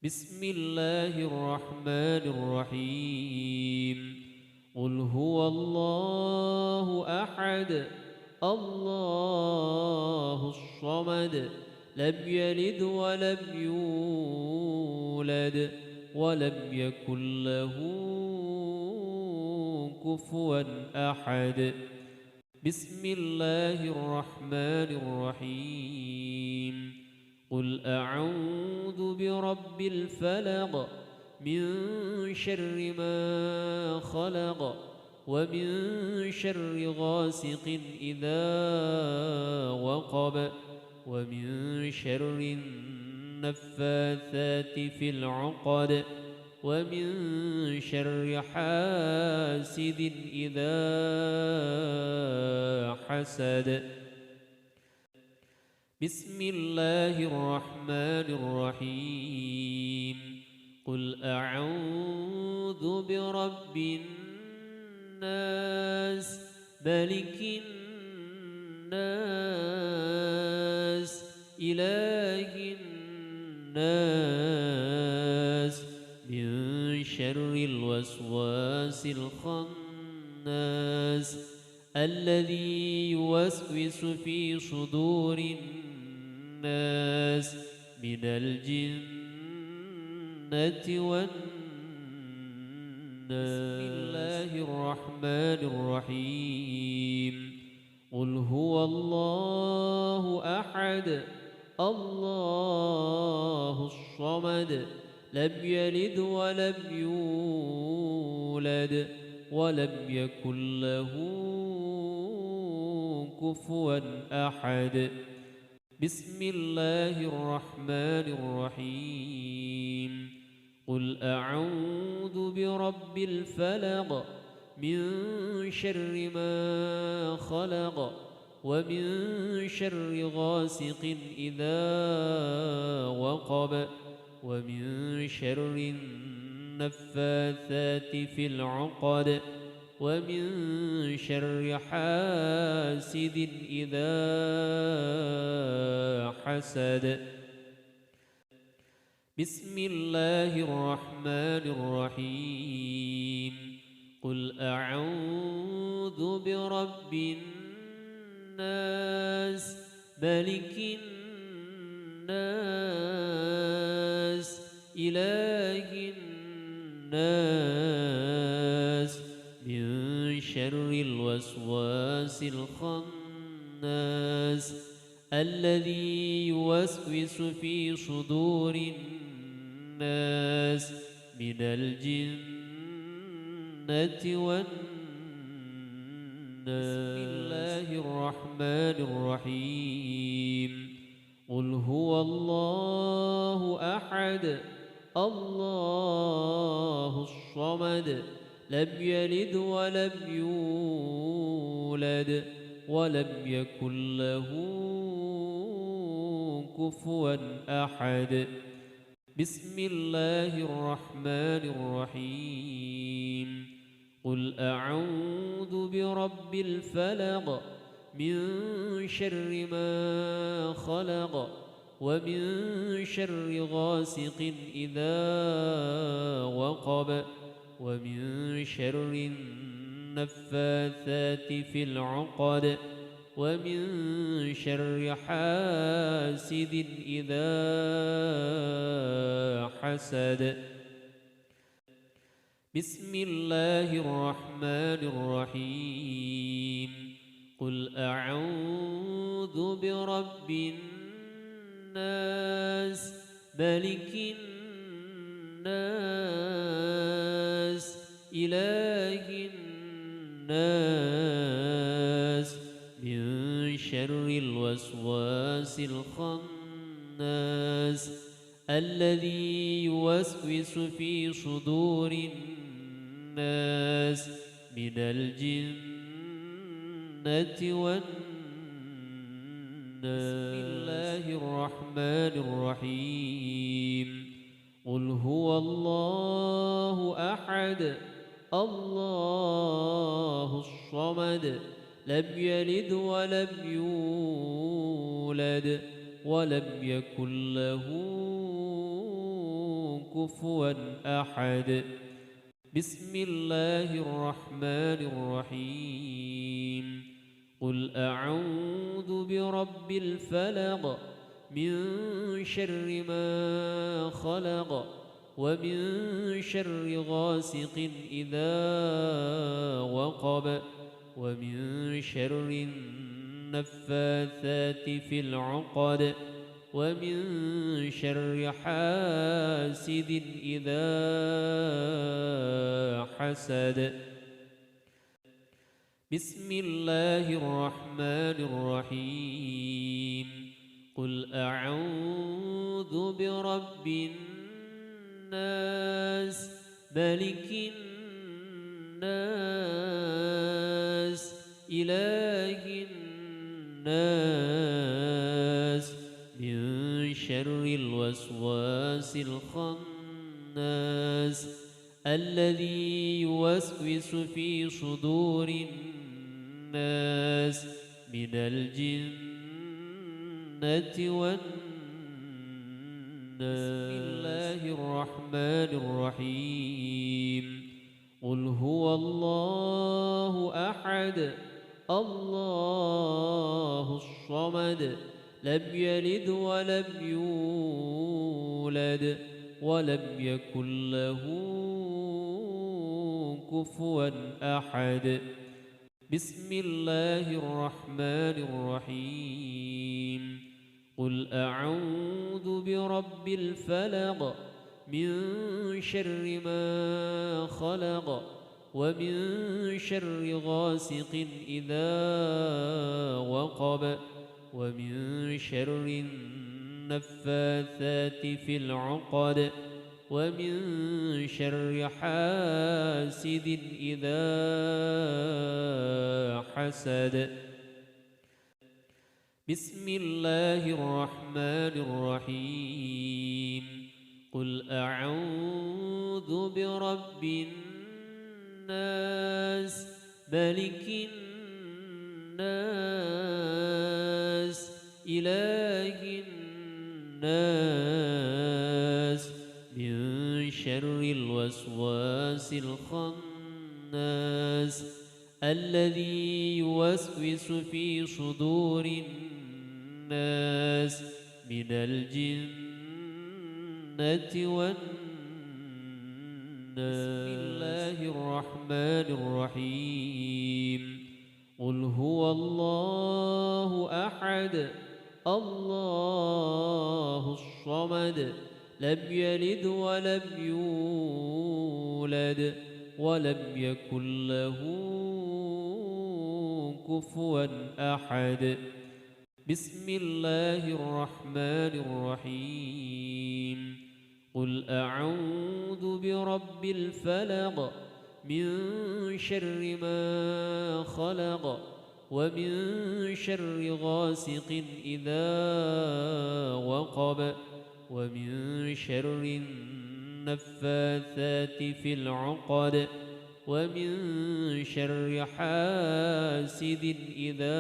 بسم الله الرحمن الرحيم. قل هو الله أحد الله الصمد لم يلد ولم يولد ولم يكن له كفوا أحد. بسم الله الرحمن الرحيم. قل أعوذ برب الفلق من شر ما خلق ومن شر غاسق إذا وقب ومن شر النفاثات في العقد ومن شر حاسد إذا حسد. بسم الله الرحمن الرحيم. قل أعوذ برب الناس ملك الناس إله الناس من شر الوسواس الخناس الذي يوسوس في صدور الناس من الجنة والناس. بسم الله الرحمن الرحيم. قل هو الله أحد الله الصمد لم يلد ولم يولد ولم يكن له كفوا أحد. بسم الله الرحمن الرحيم. قل أعوذ برب الفلق من شر ما خلق ومن شر غاسق إذا وقب ومن شر النفاثات في العقد ومن شر حاسد إذا حسد. بسم الله الرحمن الرحيم. قل أعوذ برب الناس ملك الناس إله الناس من شر الوسواس الخناس الذي يوسوس في صدور الناس من الجنة والناس. بسم الله الرحمن الرحيم. قل هو الله أحد الله الصمد لم يلد ولم يولد ولم يكن له كفوا أحد. بسم الله الرحمن الرحيم. قل أعوذ برب الفلق من شر ما خلق ومن شر غاسق إذا وقب ومن شر النفاثات في العقد ومن شر حاسد إذا حسد. بسم الله الرحمن الرحيم. قل أعوذ برب الناس ملك الناس إله الناس من شر الوسواس الخناس الذي يوسوس في صدور الناس من الجنة والناس. بسم الله الرحمن الرحيم. قل هو الله أحد الله الصمد لم يلد ولم يولد ولم يكن له كفوا أحد بسم الله الرحمن الرحيم قل أعوذ برب الفلق من شر ما خلق ومن شر غاسق إذا وقب ومن شر النفاثات في العقد ومن شر حاسد إذا حسد بسم الله الرحمن الرحيم قل أعوذ برب الناس ملك الناس إله الناس من شر الوسواس الخناس الذي يوسوس في صدور الناس من الجنة والناس بسم الله الرحمن الرحيم قل هو الله أحد الله الصمد لم يلد ولم يولد ولم يكن له كفوا أحد بسم الله الرحمن الرحيم قل أعوذ برب الفلق من شر ما خلق ومن شر غاسق إذا وقب ومن شر النفاثات في العقد ومن شر حاسد إذا حسد بسم الله الرحمن الرحيم قل أعوذ برب الناس ملك الناس إله الناس من شر الوسواس الخناس الذي يوسوس في صدور الناس من الجنة والناس بسم الله الرحمن الرحيم قل هو الله أحد الله الصمد لم يلد ولم يولد ولم يكن له كفوا أحد بسم الله الرحمن الرحيم قل أعوذ برب الفلق من شر ما خلق ومن شر غاسق إذا وقب ومن شر النفاثات في العقد ومن شر حاسد إذا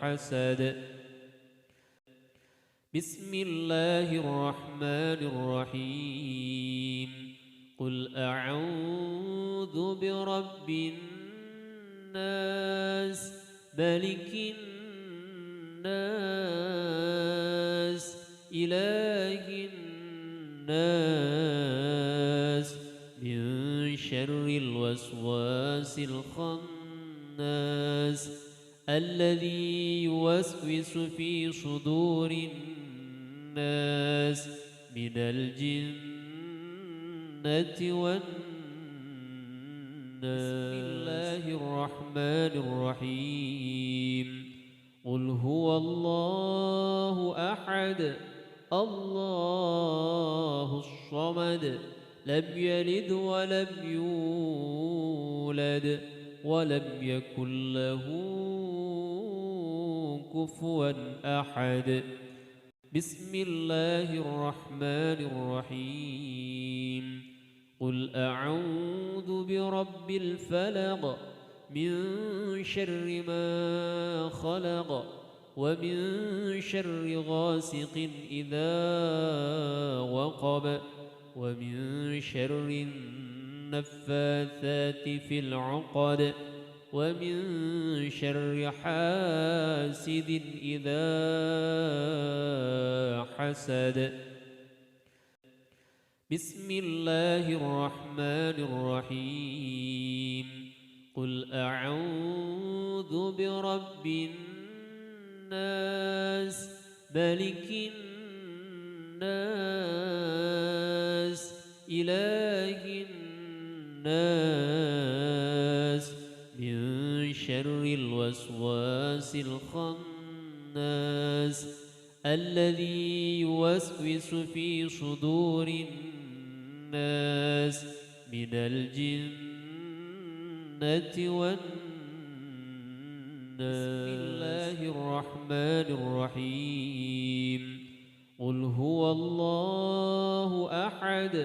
حسد بسم الله الرحمن الرحيم قل أعوذ برب الناس ملك الناس إله الناس من شر الوسواس الخناس الذي يوسوس في صدور الناس من الجنة والناس بسم الله الرحمن الرحيم قل هو الله أحد الله الصمد لم يلد ولم يولد ولم يكن له كفوا أحد بسم الله الرحمن الرحيم قل أعوذ برب الفلق من شر ما خلق ومن شر غاسق إذا وقب ومن شر النفاثات في العقد ومن شر حاسد إذا حسد. بسم الله الرحمن الرحيم. قل أعوذ برب الناس ملك الناس إله الناس من شر الوسواس الخناس الذي يوسوس في صدور الناس من الجنة والناس. بسم الله الرحمن الرحيم. قل هو الله أحد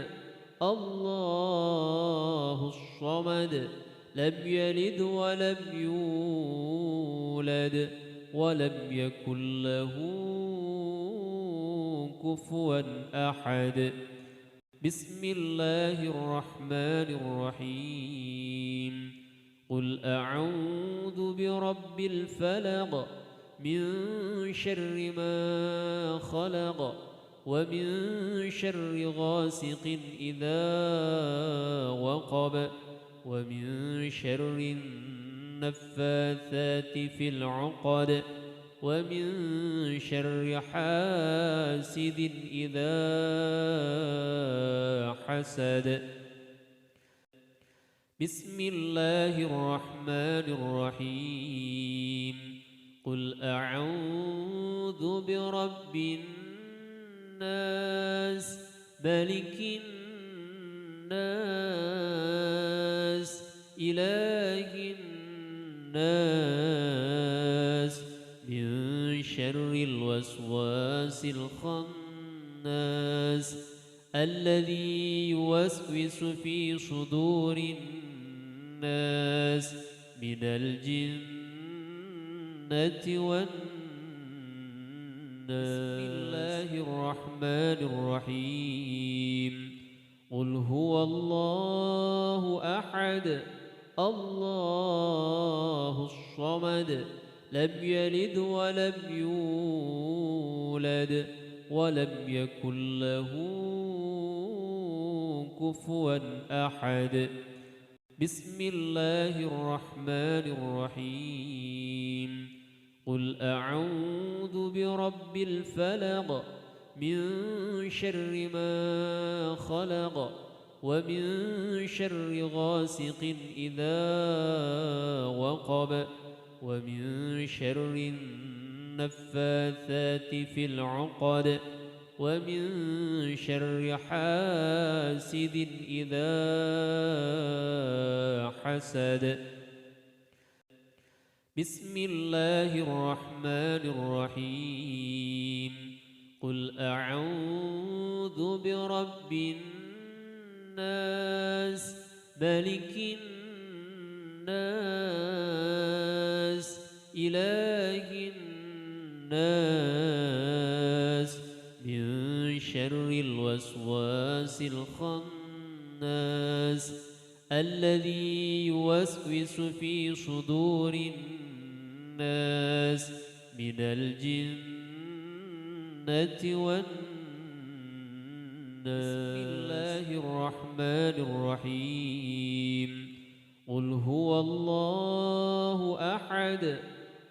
الله الصمد لم يلد ولم يولد ولم يكن له كفوا أحد. بسم الله الرحمن الرحيم. قل أعوذ برب الفلق من شر ما خلق ومن شر غاسق إذا وقب ومن شر النفاثات في العقد ومن شر حاسد إذا حسد. بسم الله الرحمن الرحيم. قل أعوذ برب الناس ملك الناس إله الناس من شر الوسواس الخناس الذي يوسوس في صدور الناس من الجنة والناس. بسم الله الرحمن الرحيم. قل هو الله أحد الله الصمد لم يلد ولم يولد ولم يكن له كفوا أحد. بسم الله الرحمن الرحيم. قل أعوذ برب الفلق من شر ما خلق ومن شر غاسق إذا وقب ومن شر النفاثات في العقد ومن شر حاسد إذا حسد. بسم الله الرحمن الرحيم. قل أعوذ برب الناس ملك الناس إله الناس من شر الوسواس الخناس الذي يوسوس في صدور الناس من الجنة والناس. بسم الله الرحمن الرحيم. قل هو الله أحد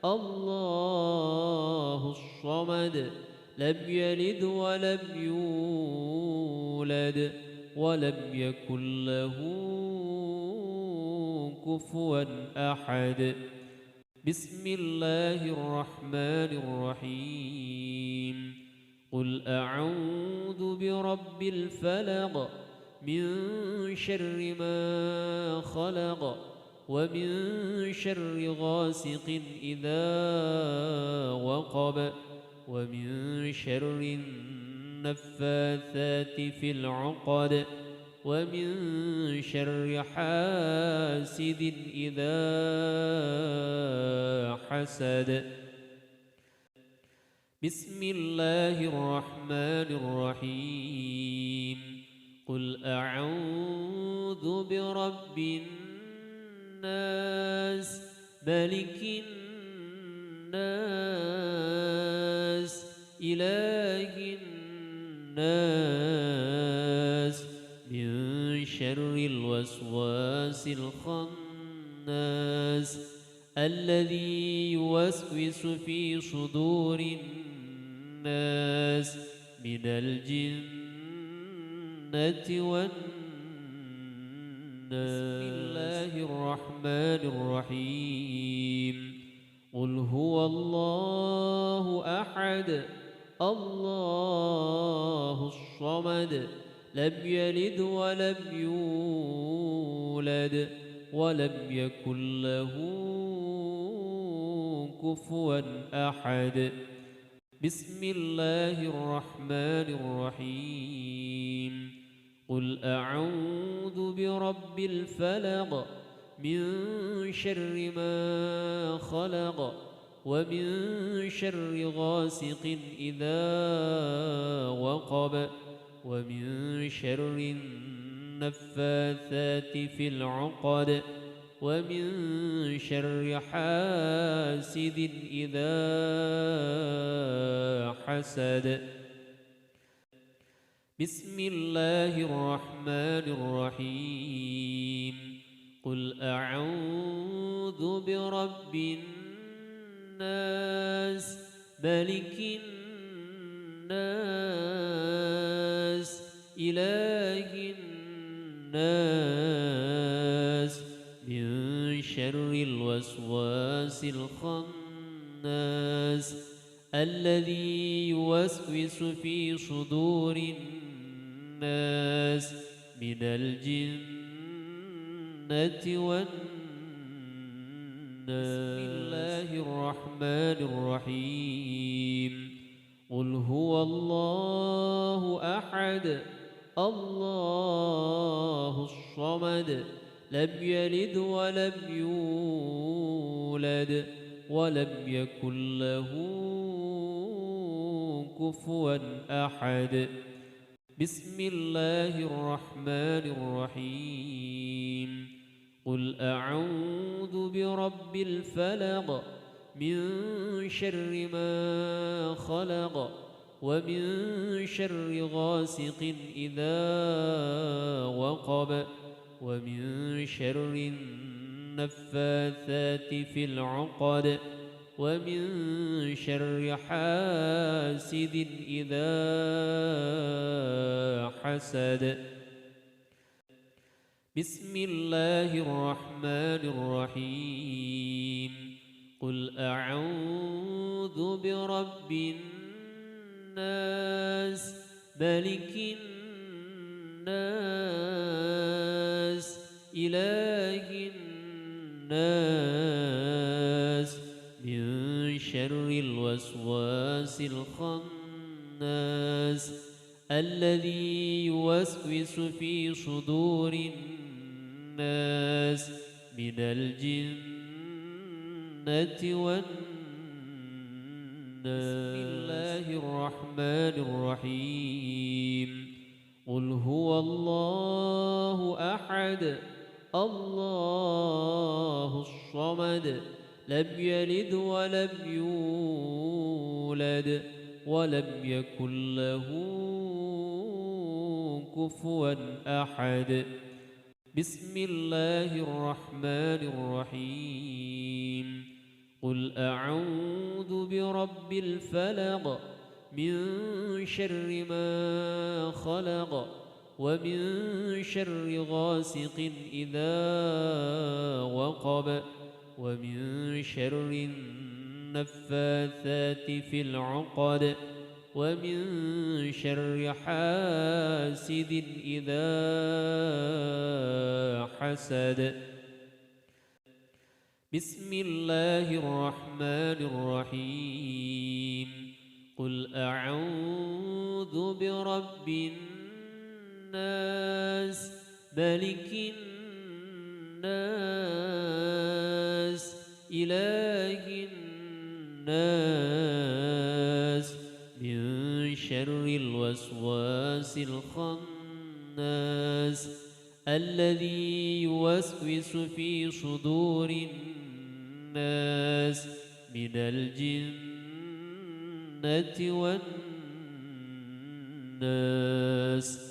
الله الصمد لم يلد ولم يولد ولم يكن له كفوا أحد. بسم الله الرحمن الرحيم. قل أعوذ برب الفلق من شر ما خلق ومن شر غاسق إذا وقب ومن شر النفاثات في العقد ومن شر حاسد إذا حسد. بسم الله الرحمن الرحيم قل أعوذ برب الناس ملك الناس إله الناس من شر الوسواس الخناس الذي يوسوس في صدور الناس من الجنة والناس. بسم الله الرحمن الرحيم قل هو الله أحد الله الصمد لم يلد ولم يولد ولم يكن له كفوا أحد. بسم الله الرحمن الرحيم قل أعوذ برب الفلق من شر ما خلق ومن شر غاسق إذا وقب ومن شر النفاثات في العقد ومن شر حاسد إذا حسد. بسم الله الرحمن الرحيم قل أعوذ برب الناس ملك الناس إله الناس من شر الوسواس الخناس الذي يوسوس في صدور الناس من الجنة والناس. بسم الله الرحمن الرحيم قل هو الله أحد الله الصمد لم يلد ولم يولد ولم يكن له كفوا أحد. بسم الله الرحمن الرحيم قل أعوذ برب الفلق من شر ما خلق ومن شر غاسق إذا وقب ومن شر النفاثات في العقد ومن شر حاسد إذا حسد. بسم الله الرحمن الرحيم قل أعوذ برب الناس ملك الناس إله الناس من شر الوسواس الخناس الذي يوسوس في صدور الناس من الجنة والناس. بسم الله الرحمن الرحيم قل هو الله أحد الله الصمد لم يلد ولم يولد ولم يكن له كفوا أحد. بسم الله الرحمن الرحيم قل أعوذ برب الفلق من شر ما خلق ومن شر غاسق إذا وقب ومن شر النفاثات في العقد ومن شر حاسد إذا حسد. بسم الله الرحمن الرحيم قل أعوذ برب الناس ملك الناس إله الناس شر الوسواس الخناس الذي يوسوس في صدور الناس من الجنة والناس.